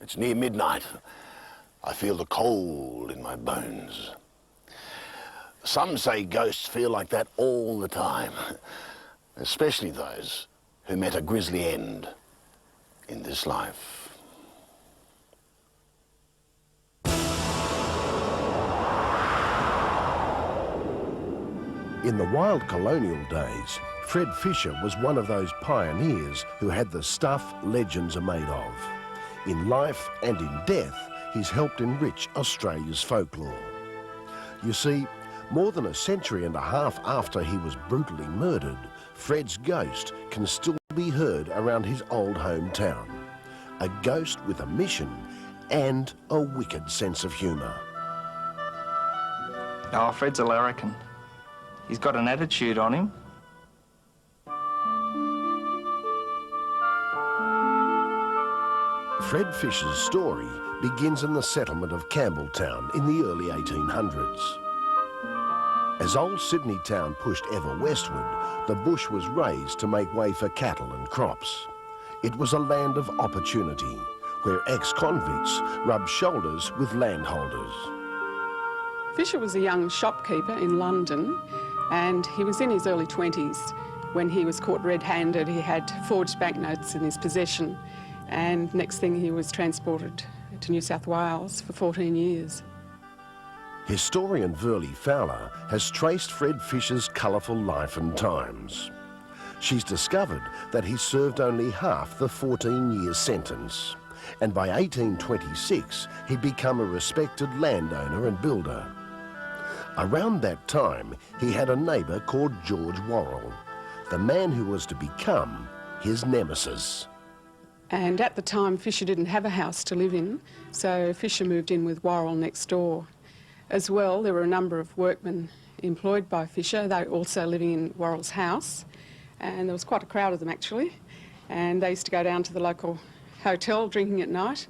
It's near midnight. I feel the cold in my bones. Some say ghosts feel like that all the time, especially those who met a grisly end in this life. In the wild colonial days, Fred Fisher was one of those pioneers who had the stuff legends are made of. In life and in death, he's helped enrich Australia's folklore. You see, more than a century and a half after he was brutally murdered, Fred's ghost can still be heard around his old hometown. A ghost with a mission and a wicked sense of humour. Oh, Fred's a larrikin. He's got an attitude on him. Fred Fisher's story begins in the settlement of Campbelltown in the early 1800s. As old Sydney town pushed ever westward, the bush was raised to make way for cattle and crops. It was a land of opportunity, where ex-convicts rubbed shoulders with landholders. Fisher was a young shopkeeper in London, and he was in his early 20s when he was caught red-handed. He had forged banknotes in his possession, and next thing he was transported to New South Wales for 14 years. Historian Verley Fowler has traced Fred Fisher's colourful life and times. She's discovered that he served only half the 14-year sentence, and by 1826 he'd become a respected landowner and builder. Around that time, he had a neighbour called George Worrell, the man who was to become his nemesis. And at the time, Fisher didn't have a house to live in, so Fisher moved in with Worrell next door. As well, there were a number of workmen employed by Fisher. They were also living in Worrell's house, and there was quite a crowd of them actually, and they used to go down to the local hotel drinking at night.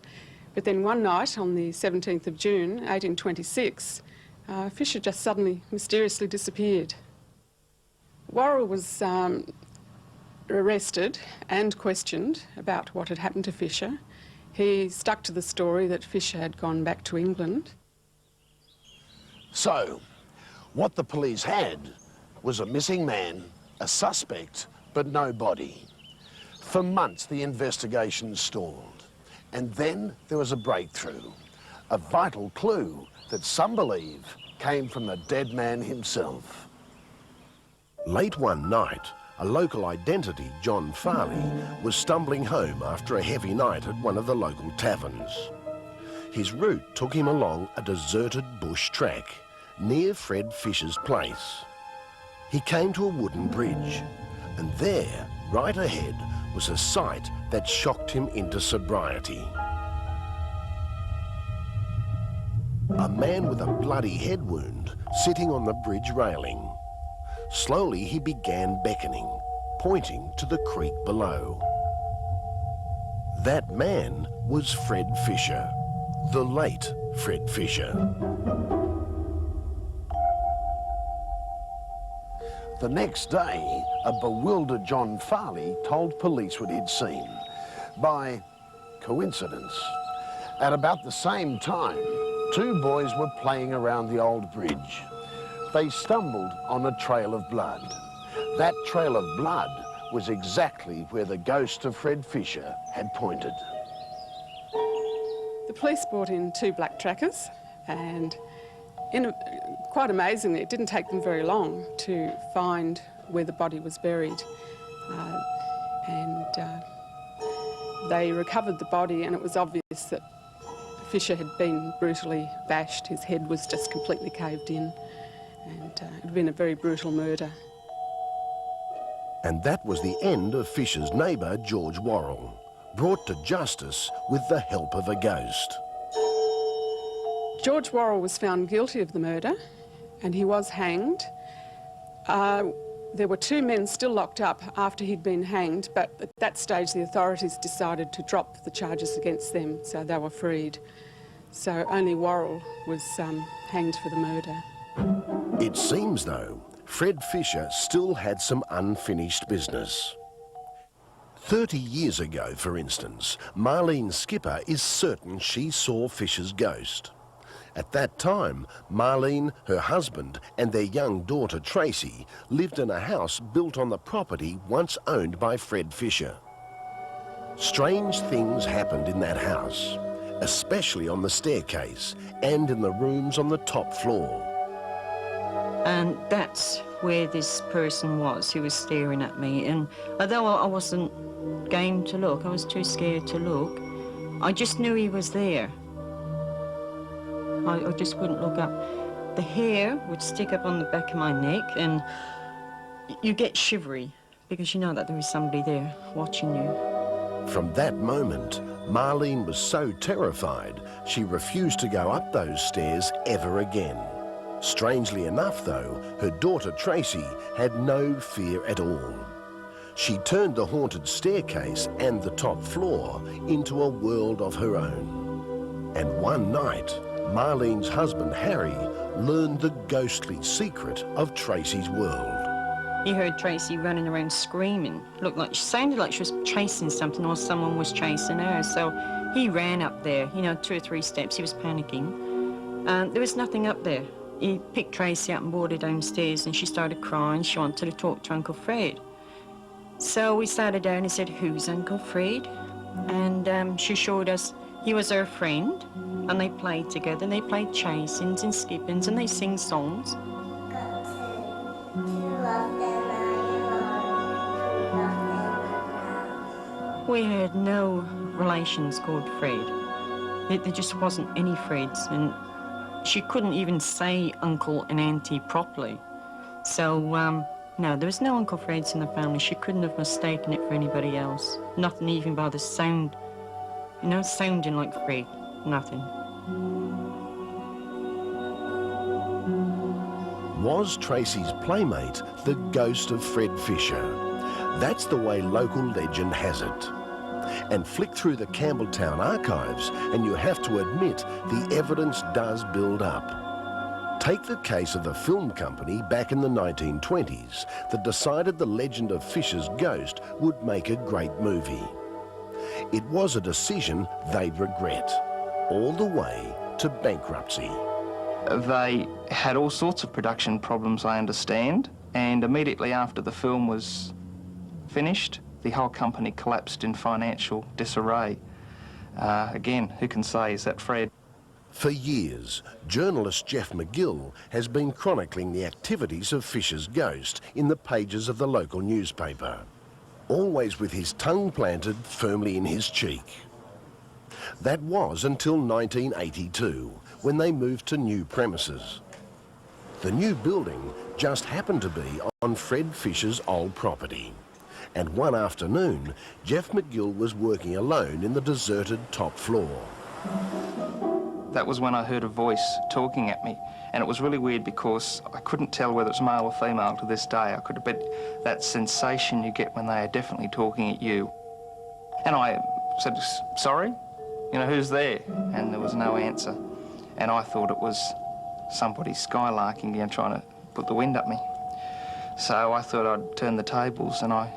But then one night, on the 17th of June, 1826, Fisher just suddenly, mysteriously disappeared. Worrell was arrested and questioned about what had happened to Fisher. He stuck to the story that Fisher had gone back to England. So, what the police had was a missing man, a suspect, but no body. For months, the investigation stalled. And then there was a breakthrough, a vital clue that some believe came from the dead man himself. Late one night, a local identity, John Farley, was stumbling home after a heavy night at one of the local taverns. His route took him along a deserted bush track near Fred Fisher's place. He came to a wooden bridge, and there, right ahead, was a sight that shocked him into sobriety. A man with a bloody head wound sitting on the bridge railing. Slowly he began beckoning, pointing to the creek below. That man was Fred Fisher, the late Fred Fisher. The next day, a bewildered John Farley told police what he'd seen. By coincidence, at about the same time, two boys were playing around the old bridge. They stumbled on a trail of blood. That trail of blood was exactly where the ghost of Fred Fisher had pointed. The police brought in two black trackers, and quite amazingly, it didn't take them very long to find where the body was buried. They recovered the body, and it was obvious that Fisher had been brutally bashed. His head was just completely caved in, and it had been a very brutal murder. And that was the end of Fisher's neighbour, George Worrell, brought to justice with the help of a ghost. George Worrell was found guilty of the murder, and he was hanged. There were two men still locked up after he'd been hanged, but at that stage the authorities decided to drop the charges against them, so they were freed. So only Worrell was hanged for the murder. It seems, though, Fred Fisher still had some unfinished business. 30 years ago, for instance, Marlene Skipper is certain she saw Fisher's ghost. At that time, Marlene, her husband and their young daughter Tracy lived in a house built on the property once owned by Fred Fisher. Strange things happened in that house, especially on the staircase and in the rooms on the top floor. And that's where this person was who was staring at me. And although I wasn't game to look, I was too scared to look, I just knew he was there. I just wouldn't look up. The hair would stick up on the back of my neck and you get shivery because you know that there is somebody there watching you. From that moment, Marlene was so terrified she refused to go up those stairs ever again. Strangely enough, though, her daughter Tracy had no fear at all. She turned the haunted staircase and the top floor into a world of her own. And one night, Marlene's husband Harry learned the ghostly secret of Tracy's world. He heard Tracy running around screaming. Sounded like she was chasing something or someone was chasing her. So he ran up there, you know, 2 or 3 steps. He was panicking. There was nothing up there. He picked Tracy up and brought her downstairs and she started crying. She wanted to talk to Uncle Fred. So we sat her down and said, "Who's Uncle Fred?" And she showed us he was her friend, and they played together, and they played chasings and skippings, and they sing songs. We had no relations called Fred. There just wasn't any Freds, and she couldn't even say uncle and auntie properly. So, no, there was no Uncle Freds in the family. She couldn't have mistaken it for anybody else. Nothing even by the sound, you know, sounding like Fred, nothing. Was Tracy's playmate the ghost of Fred Fisher? That's the way local legend has it. And flick through the Campbelltown archives and you have to admit the evidence does build up. Take the case of the film company back in the 1920s that decided the legend of Fisher's ghost would make a great movie. It was a decision they'd regret, all the way to bankruptcy. They had all sorts of production problems, I understand, and immediately after the film was finished, the whole company collapsed in financial disarray. Again, who can say, is that Fred? For years, journalist Jeff McGill has been chronicling the activities of Fisher's ghost in the pages of the local newspaper, always with his tongue planted firmly in his cheek. That was until 1982, when they moved to new premises. The new building just happened to be on Fred Fisher's old property. And one afternoon, Jeff McGill was working alone in the deserted top floor. That was when I heard a voice talking at me, and it was really weird because I couldn't tell whether it was male or female to this day. I could bet that sensation you get when they are definitely talking at you. And I said, "Sorry? You know, who's there?" And there was no answer. And I thought it was somebody skylarking and trying to put the wind up me. So I thought I'd turn the tables, and I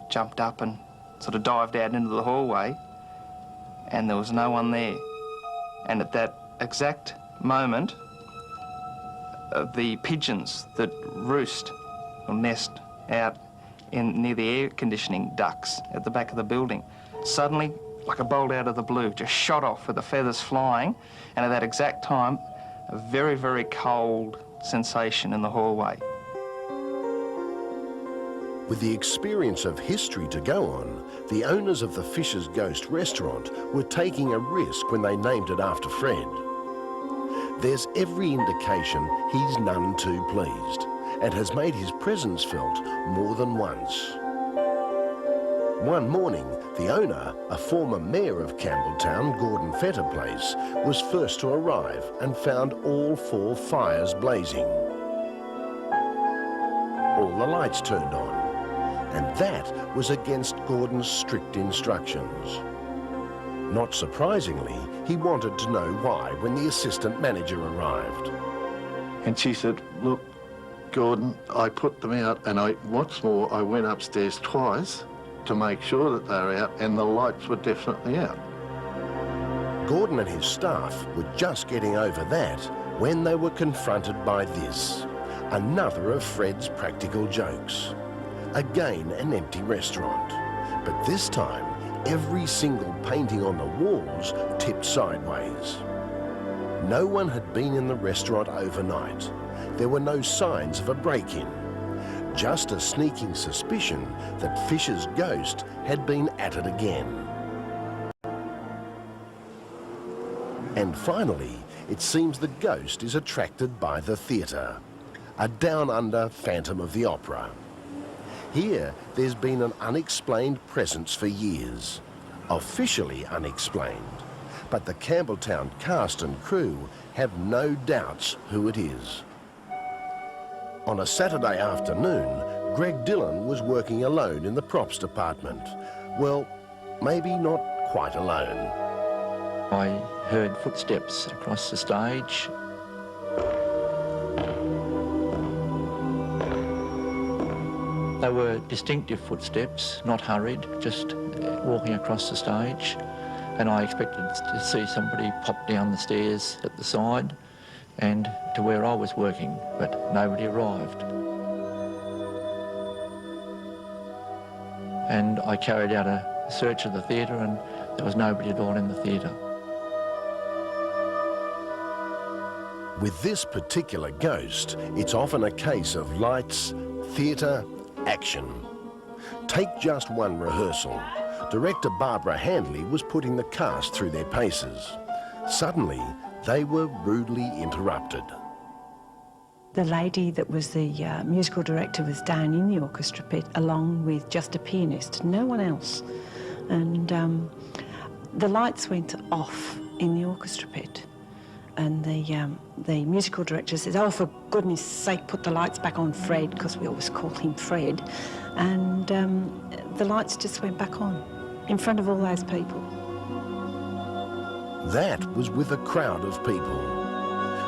jumped up and sort of dived out into the hallway, and there was no one there. And at that exact moment, the pigeons that roost or nest out near the air conditioning ducts at the back of the building, suddenly, like a bolt out of the blue, just shot off with the feathers flying, and at that exact time, a very, very cold sensation in the hallway. With the experience of history to go on, the owners of the Fisher's Ghost restaurant were taking a risk when they named it after Fred. There's every indication he's none too pleased and has made his presence felt more than once. One morning, the owner, a former mayor of Campbelltown, Gordon Fetterplace, was first to arrive and found all 4 fires blazing. All the lights turned on. And that was against Gordon's strict instructions. Not surprisingly, he wanted to know why when the assistant manager arrived. And she said, "Look, Gordon, I put them out, and what's more, I went upstairs twice to make sure that they're out, and the lights were definitely out. Gordon and his staff were just getting over that when they were confronted by this, another of Fred's practical jokes. Again, an empty restaurant, but this time every single painting on the walls tipped sideways. No one had been in the restaurant overnight. There were no signs of a break-in, just a sneaking suspicion that Fisher's ghost had been at it again. And finally, it seems the ghost is attracted by the theatre, a down-under Phantom of the Opera. Here, there's been an unexplained presence for years, officially unexplained, but the Campbelltown cast and crew have no doubts who it is. On a Saturday afternoon, Greg Dillon was working alone in the props department. Well, maybe not quite alone. I heard footsteps across the stage. They were distinctive footsteps, not hurried, just walking across the stage. And I expected to see somebody pop down the stairs at the side and to where I was working, but nobody arrived. And I carried out a search of the theatre and there was nobody at all in the theatre. With this particular ghost, it's often a case of lights, theatre, action. Take just one rehearsal. Director Barbara Handley was putting the cast through their paces. Suddenly, they were rudely interrupted. The lady that was the musical director was down in the orchestra pit along with just a pianist, no one else. And the lights went off in the orchestra pit. And the musical director says, "Oh, for goodness sake, put the lights back on, Fred," because we always call him Fred. And the lights just went back on in front of all those people. That was with a crowd of people.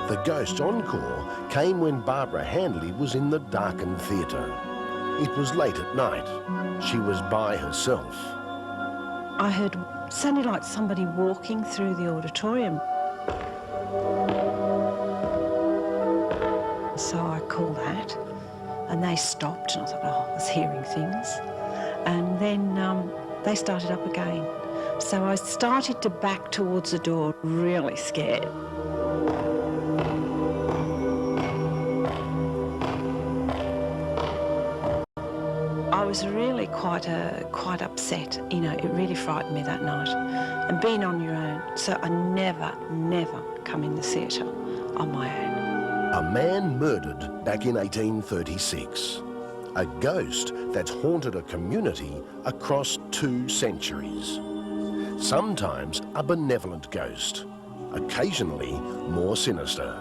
The ghost encore came when Barbara Handley was in the darkened theatre. It was late at night. She was by herself. I heard sounded like somebody walking through the auditorium. So I called that, and they stopped, and I thought, oh, I was hearing things. And then they started up again. So I started to back towards the door, really scared. I was really quite upset. You know, it really frightened me that night. And being on your own, so I never come in the theatre on my own. A man murdered back in 1836. A ghost that's haunted a community across 2 centuries. Sometimes a benevolent ghost, occasionally more sinister.